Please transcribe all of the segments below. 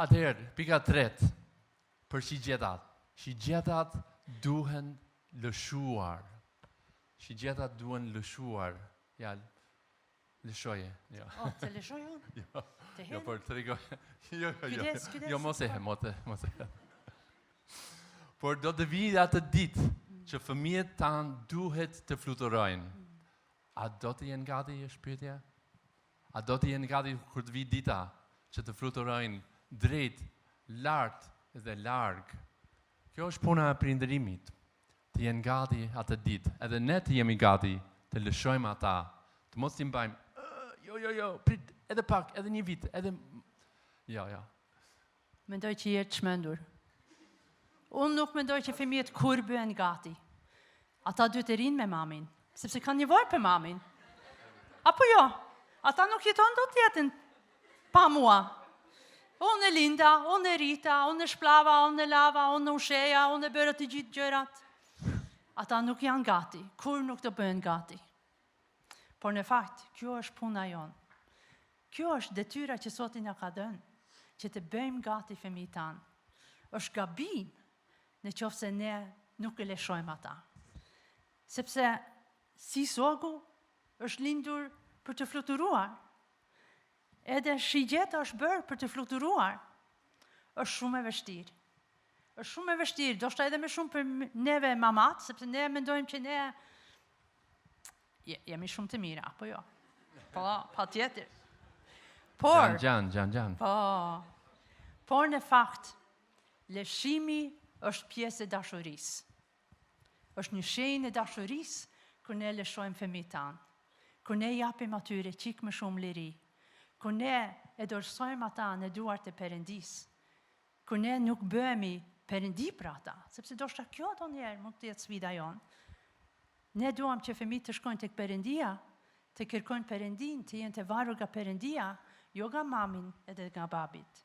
Atëherë, pika 3 për shigjetat. Shigjetat duhen lëshuar. Shigjetat duhen lëshuar. Ja, lëshoje. Ja. Të lëshoj unë? Jo, Të jo, hedh? për të rego. Kujdes. Jo, mos e he, mos e he. Por do të vijë atë ditë që fëmijët tanë duhet të fluturojnë. A do të jenë gati e shpytja? A do të jenë gati kur të vijë dita që të fluturojnë drejt, lartë dhe largë? Kjo është puna e prindërimit. Të jenë gati atë ditë. Edhe ne të jemi gati të lëshojmë ata. Të mos t'i mbajmë, jo, prit, edhe pak, edhe një vit, edhe... Jo. Mendoj që jetë çmendur. Unë nuk mendoj që fëmijët kur bëhen gati. Ata duhet të rinë me mamin, sepse kanë nevojë për mamin. Apo jo? Ata nuk jeton do të jetën pa mua. Unë e Linda, unë e Rita, unë e shplava, unë e lava, unë e usheja, unë e bërë të gjithë gjërat. Ata nuk janë gati, kur nuk të bëhen gati. Por në fakt, kjo është puna jonë. Kjo është detyra që Zoti na ka dhënë, që të bëjmë gati fëmijët tanë. Është gabim në qoftë se ne nuk e lëshojmë ata. Sepse si zogu është lindur për të fluturuar. Edhe shigjeta është bërë për të fluturuar. Është shumë e vështirë. Është shumë e vështirë, do shta edhe me shumë për neve mamat, sepse ne mendojmë që ne jemi shumë të mira, apo jo? Po, pa tjetër. Por, Gjan. Por në fakt, lëshimi është pjesë e dashurisë. Është një shenjë e dashurisë kur ne lëshojmë fëmijët tanë. Kur ne japim atyre çik më shumë liri. Kur ne e dorësojmë ata në duart e Perëndis. Kur ne nuk bëhemi perëndi për ata, sepse do shta kjo do njerë mund të jetë sfida jonë. Ne duam që fëmijët të shkojnë tek Perëndia, të kërkojnë Perëndin, të jenë të varur nga Perëndia, jo nga mamin edhe nga babit.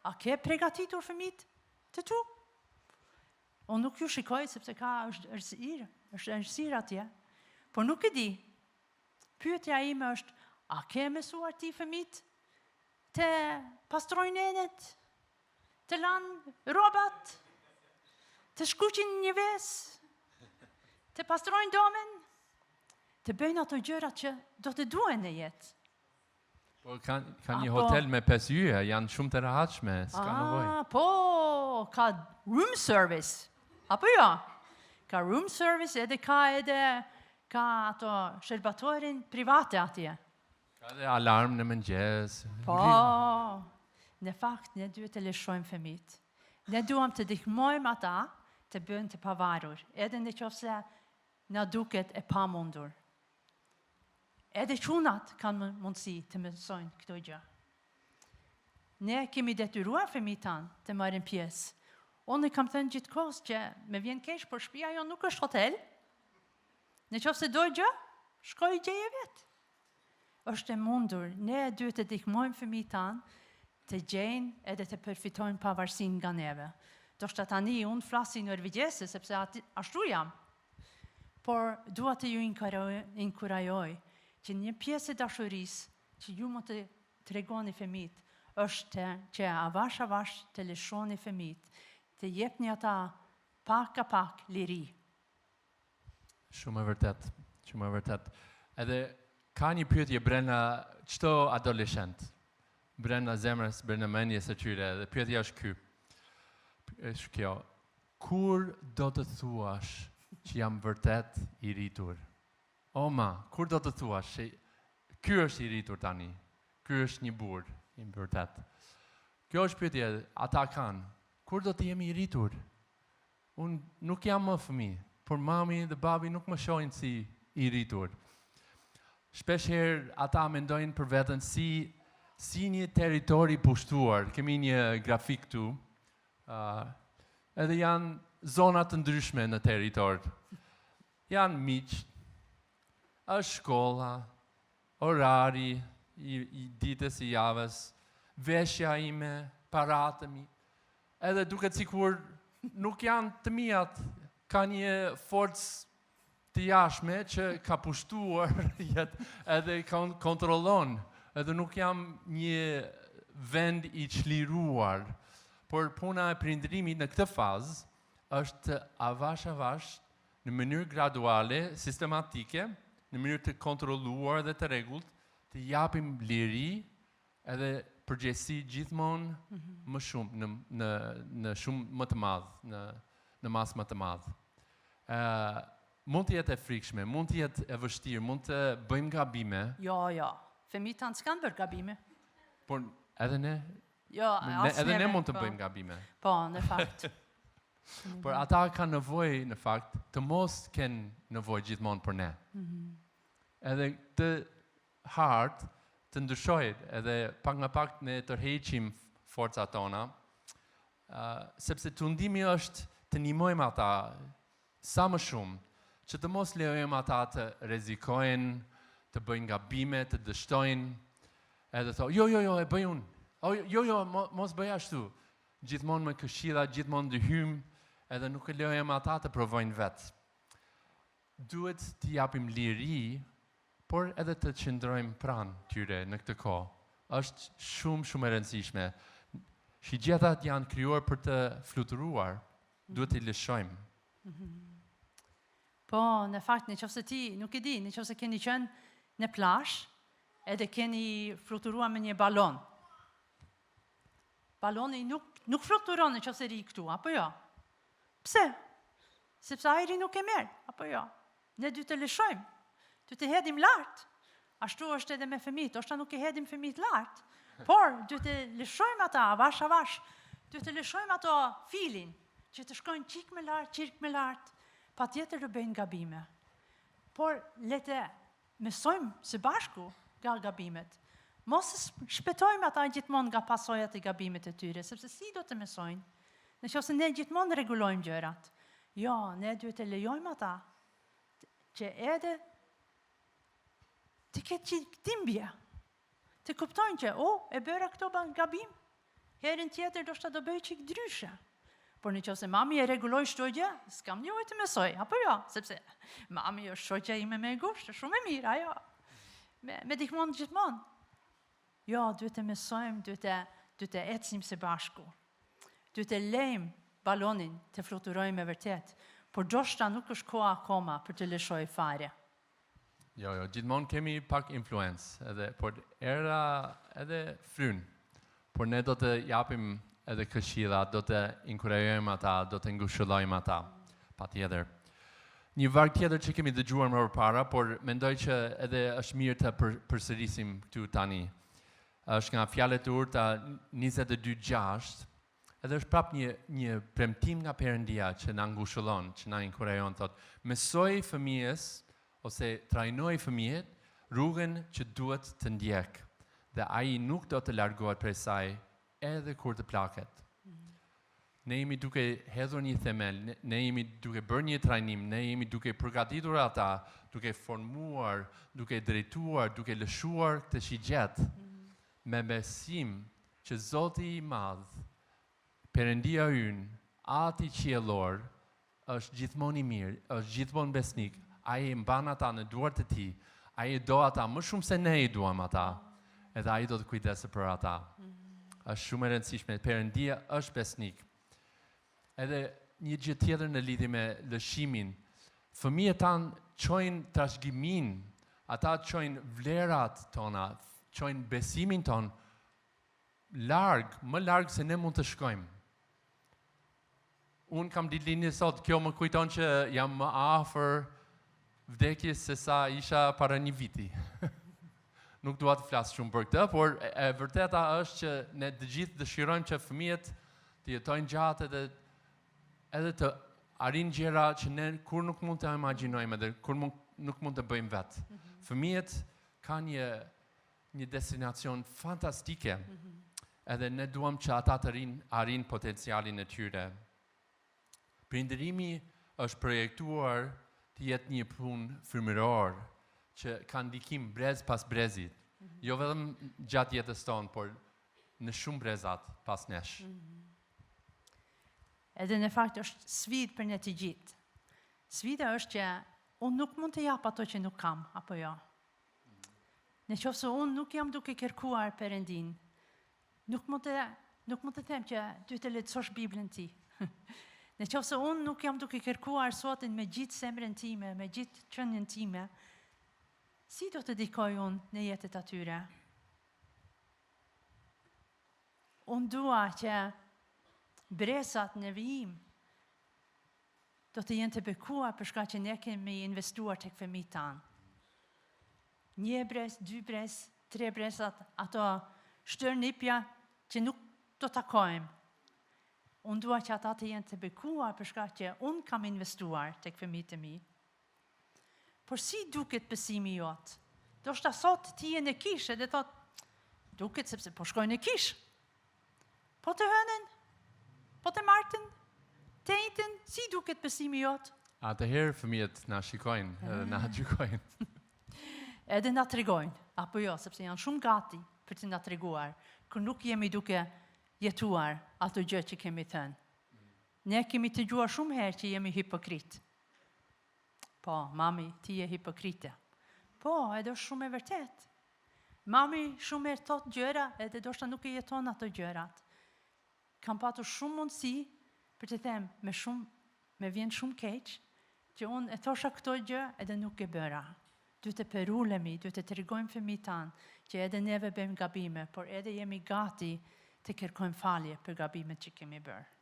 A ke pregatitur fëmijët të tu? Unë nuk ju shikoj sepse është errësirë atje, por nuk e di. Pyetja ime është, a ke mësuar ti fëmijët të pastrojnë enet, të lanë robat, të shkuqin një vesë, të pastrojnë domen, të bëjnë ato gjërat që do të duhen në jetë. Po ka një hotel me 5 yje, janë shumë të rahatshme, s'ka nevojë. Po, ka room service. Apo jo? Ka room service edhe ka ato shërbatorin private atje. Ka dhe alarm në mëngjes. Po, në fakt, ne duhet të lëshojmë fëmijët. Ne duam të ndihmojmë ata të bëhen të pavarur, edhe në qoftë se na duket e pamundur. Edhe çunat kanë mundësi të mësojnë këto gjë. Ne kemi detyruar fëmijët tanë të marrin pjesë. Unë kam thënë gjithkohës që me vjen keq, por shtëpia jo nuk është hotel. Në qoftë se do gjë, shkoj gjeje vetë. Është e mundur, ne duhet të ndihmojmë fëmijët tanë të gjejnë edhe të përfitojnë pavarësinë nga neve. Do shta tani unë flasi norvegjese, sepse ashtu jam. Por dua të ju inkurajoj që një pjesë e dashurisë që ju mund të tregoni fëmijët është që avash të lëshoni fëmijët, të jepni ata pak a pak liri. Shumë e vërtet. Edhe ka një pyetje brenda çdo adoleshent, brenda zemrës, brenda mendjes së tyre, dhe pyetja është kjo. Kur do të thuash që jam vërtet i rritur? O ma, kur do të thuash që ky është i rritur tani? Ky është një burr i vërtet. Kjo është pyetje ata kanë. Kur do të jemi i rritur? Unë nuk jam më fëmijë, por mami dhe babi nuk më shohin si i rritur. Shpesh herë ata mendojnë për veten si një territori pushtuar. Kemi një grafik këtu. Edhe janë zona të ndryshme në territor. Janë miq, është shkolla, orari i ditës i javës, veshja ime, paratë mi. Edhe duket sikur nuk janë të mijat, ka një forcë të jashtme që ka pushtuar jetë edhe kontrollon, edhe nuk jam një vend I çliruar, por puna e prindërimit në këtë fazë është të avash në mënyrë graduale, sistematike, në mënyrë të kontrolluar dhe të rregullt, të japim liri edhe përgjegjësi gjithmonë më shumë në shumë më të madh, në masë më të madh. Mund të jetë e frikshme, mund të jetë e vështirë, mund të bëjmë gabime. Jo. Fëmijët tanë s'kan bërë gabime. Por edhe ne? Jo, edhe ne mund të bëjmë gabime. Po, në fakt. Por ata kanë nevojë në fakt të mos kenë nevojë gjithmonë për ne. Edhe të hartë të ndryshojë, edhe pak nga pak ne tërheqim forcat tona, sepse tundimi është të ndihmojmë ata sa më shumë, që të mos lejojmë ata të rrezikojnë, të bëjnë gabime, të dështojnë, edhe thonë, jo, e bëj unë. Jo, mos bëj ashtu. Gjithmonë me këshilla, gjithmonë dëhym, edhe nuk e lejojmë ata të provojnë vetë. Duhet të japim liri, por edhe të qëndrojmë pranë tyre në këtë kohë. Është shumë e rëndësishme. Shigjetat janë krijuar për të fluturuar, duhet t'i lëshojmë. Po, në fakt, nëse ti, nuk e di, nëse keni qenë në plazh, edhe keni fluturuar me një balon. Baloni nuk fluturon nëse ri këtu, apo jo? Pse? Sepse ajri nuk e merr, apo jo? Ne duhet të lëshojmë, duhet të hedhim lart. Ashtu është edhe me fëmijët, ose nuk e hedhim fëmijët lart, por duhet të lëshojmë ata avash. Duhet të lëshojmë ato filin, që të shkojnë çik më lart, patjetër të bëjnë gabime. Por le të mësojmë së bashku nga gabimet. Mos shpëtojmë ata gjithmonë nga pasojat e gabimet e tyre, sepse si do të mësojnë? Nëse ne gjithmonë rregullojmë gjërat. Jo, ne duhet të lejojmë ata që edhe të ketë timbje, të kuptojnë që, e bëra këto gabim, herën tjetër do shta do bëj çik ndryshe. Por nëse mami e rregulloi çdo gjë, s'kam nevojë të mësoj, apo jo, sepse mami është shoqja ime më e ngushtë, shumë e mirë, ajo. Me ndihmon gjithmonë. Jo, duhet të mësojmë, duhet të ecim së bashku. Duhet të lejmë balonin të fluturojë me vërtet, por ndoshta nuk është koha akoma për të lëshoj fare. Jo, gjithmonë kemi pak influencë, por era edhe fryn. Por ne do të japim edhe këshilla, do të inkurajojmë ata, do të ngushëllojmë ata, patjetër. Një varg tjetër që kemi dëgjuar më përpara, por mendoj që edhe është mirë të përsërisim këtu tani. Është nga Fjalët e Urta 22:6, edhe është prap një premtim nga Perëndia që na ngushëllon, që na inkurajon, thotë, mësoj fëmijës ose trajnoj fëmijët rrugën që duhet të ndjek, dhe ai nuk do të largohet prej saj edhe kur të plaket. Ne jemi duke hedhur një themel, ne jemi duke bërë një trajnim, ne jemi duke përgatitur ata, duke formuar, duke drejtuar, duke lëshuar këtë shigjet, me besim që Zoti I Madh, Perëndia ynë, Ati qiellor, është gjithmonë I mirë, është gjithmonë besnik. Ai I mban ata në duart e Tij, ai do ata më shumë se ne I duam ata, edhe ai do të kujdesë për ata. Është shumë e rëndësishme, Perëndia është besnik. Edhe një gjë tjetër në lidhje me lëshimin, fëmijët tanë çojnë trashëgimin, ata çojnë vlerat tona, çojnë besimin ton më larg se ne mund të shkojmë. Unë kam ditëlindje sot, kjo më kujton që jam më afër vdekjes se sa isha para një viti. Nuk dua të flas shumë për këtë, por e vërteta është që ne të gjithë dëshirojmë që fëmijët të jetojnë gjatë edhe të arrijnë gjëra që ne kur nuk mund të imagjinojmë edhe kur nuk mund të bëjmë vetë. Fëmijët kanë një destinacion fantastike, edhe ne duam që ata të arrijnë potencialin e tyre. Prindërimi është projektuar të jetë një punë frymëror, që ka ndikim brez pas brezit. Jo vetëm gjatë jetës tonë, por në shumë brezat pas nesh. Edhe në fakt është sfidë për ne të gjithë. Sfida është që unë nuk mund të jap ato që nuk kam, apo jo. Nëse unë nuk jam duke kërkuar Perëndin, Nuk mund të them që ty të lexosh Biblën ti. Në qoftë se unë nuk jam duke kërkuar Zotin me gjithë zemrën time, me gjithë qenien time, si do të dikoj unë në jetët atyre? Unë dua që bresat në vijim do të jenë të bekuar për shkak që ne kemi investuar tek fëmijët tanë. 1 bres, 2 bres, 3 bresat, ato shtërnipja që nuk do takojmë. Unë dua që ata të jenë të bekuar për shkak që unë kam investuar tek fëmijët e mi. Por si duket besimi jot? Do shta sot ti je në kishë dhe thot, duket sepse po shkoj në kishë. Po të hënën, po të martën, të njëjtën, si duket besimi jot? Atëherë fëmijët na shikojnë edhe na gjykojnë. Edhe na tregojnë, apo jo, sepse janë shumë gati për të na treguar, kur nuk jemi duke jetuar ato gjë që kemi thënë. Ne kemi të dëgjuar shumë herë që jemi hipokrit. Po, mami, ti je hipokrite. Po, edhe është shumë e vërtet. Mami shumë herë thot gjëra, edhe ndoshta nuk e jeton ato gjërat. Kam patur shumë mundësi për të them me vjen shumë keq, që unë e thosha këto gjë edhe nuk e bëra. Duhet të perulemi, duhet të tregojmë fëmijët tanë që edhe neve bëjmë gabime, por edhe jemi gati të kërkojmë falje për gabimet që kemi bërë.